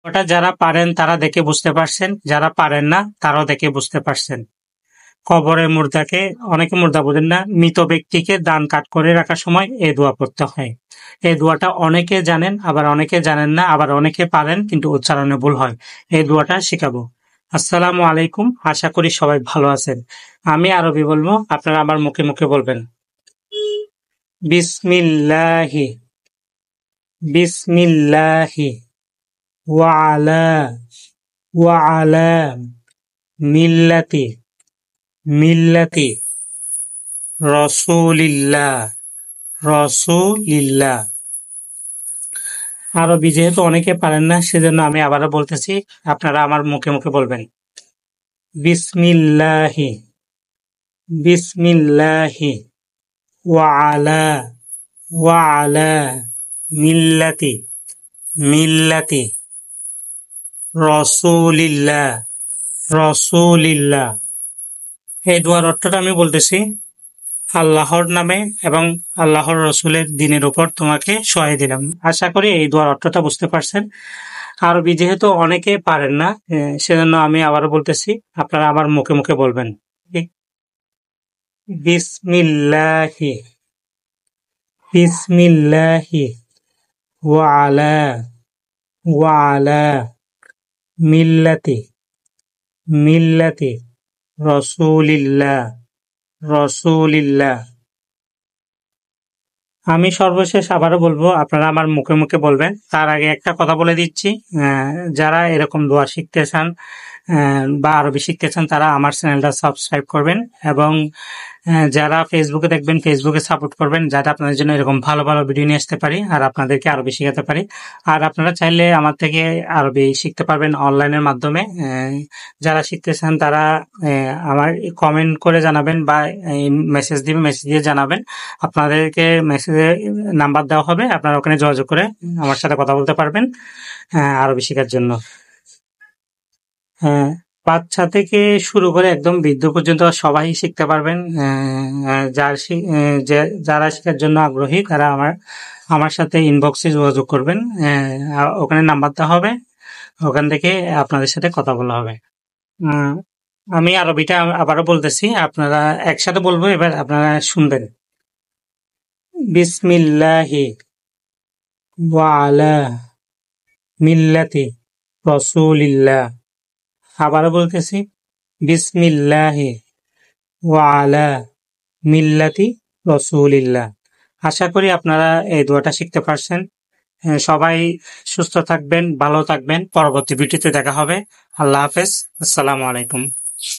ওটা যারা পারেন তারা দেখে বুঝতে পারছেন, যারা পারেন না তারাও দেখে বুঝতে পারছেন। কবরের মুর্দাকে, অনেকে মুর্দা বোঝেন না, মৃত ব্যক্তিকে দান কাট করে রাখার সময় এই দোয়া পড়তে হয়। এই দোয়াটা অনেকে জানেন, আবার অনেকে জানেন না, আবার অনেকে পারেন কিন্তু উচ্চারণে ভুল হয়। এই দোয়াটা শেখাবো। আসসালামু আলাইকুম, আশা করি সবাই ভালো আছেন। আমি আরবি বলবো, আপনারা আমার মুখে মুখে বলবেন। বিসমিল্লাহি, বিসমিল্লাহি, ওয়ালা, ওয়ালা, মিল্লাতি, মিল্লাতি, রসুলিল্লাহ, রসুলিল্লাহ। আরবি যেহেতু অনেকে পারেন না, সেজন্য আমি আবারও বলতেছি, আপনারা আমার মুখে মুখে বলবেন। বিসমিল্লাহি, বিসমিল্লাহি, ওয়ালা, ওয়ালা, মিল্লাতি, মিল্লাতি, রসুলিল্লাহ, রসুলিল্লাহ। এই দোয়ার অর্থটা আমি বলতেছি। আল্লাহর নামে এবং আল্লাহর রসুলের দিনের উপর তোমাকে সহায় দিলাম। আশা করি এই দোয়ার অর্থটা বুঝতে পারছেন। আরবি যেহেতু অনেকে পারেন না, সেজন্য আমি আবারও বলতেছি, আপনারা আমার মুখে মুখে বলবেন। বিসমিল্লাহি, বিসমিল্লাহি, ওয়ালা, ওয়ালা, মিল্লাতি, মিল্লাতি, রসুলিল্লাহ, রসুলিল্লাহ। আমি সর্বশেষ আবারও বলবো, আপনারা আমার মুখে মুখে বলবেন। তার আগে একটা কথা বলে দিচ্ছি, যারা এরকম দোয়া শিখতে চান বা আরবি শিখতে চান, তারা আমার চ্যানেলটা সাবস্ক্রাইব করবেন এবং যারা ফেসবুকে দেখবেন ফেসবুকে সাপোর্ট করবেন, যাতে আপনাদের জন্য এরকম ভালো ভালো ভিডিও নিয়ে আসতে পারি আর আপনাদেরকে আরবি শেখাতে পারি। আর আপনারা চাইলে আমার থেকে আরবি শিখতে পারবেন অনলাইনের মাধ্যমে। যারা শিখতে চান তারা আমার কমেন্ট করে জানাবেন বা মেসেজ দিবেন, মেসেজ দিয়ে জানাবেন। আপনাদেরকে মেসেজে নাম্বার দেওয়া হবে, আপনারা ওখানে যোগাযোগ করে আমার সাথে কথা বলতে পারবেন আরবি শেখার জন্য। হ্যাঁ, বাচ্চা থেকে শুরু করে একদম বৃদ্ধ পর্যন্ত সবাই শিখতে পারবেন। যারা শেখার জন্য আগ্রহী তারা আমার সাথে ইনবক্সে যোগাযোগ করবেন। ওখানে নাম্বার দেওয়া হবে, ওখান থেকে আপনাদের সাথে কথা বলা হবে। আমি আরবিটা আবারও বলতেছি, আপনারা একসাথে বলবো, এবার আপনারা শুনবেন। বিসমিল্লাহি, ওয়ালা, মিল্লাতি, রসুলিল্লাহ। আবারও বলতেছি, বিসমিল্লাহি, ওয়ালা, মিল্লাতি, রসুলিল্লাহ। আশা করি আপনারা এই দোয়াটা শিখতে পারছেন। সবাই সুস্থ থাকবেন, ভালো থাকবেন। পরবর্তী ভিডিওতে দেখা হবে। আল্লাহ হাফেজ, আসসালামু আলাইকুম।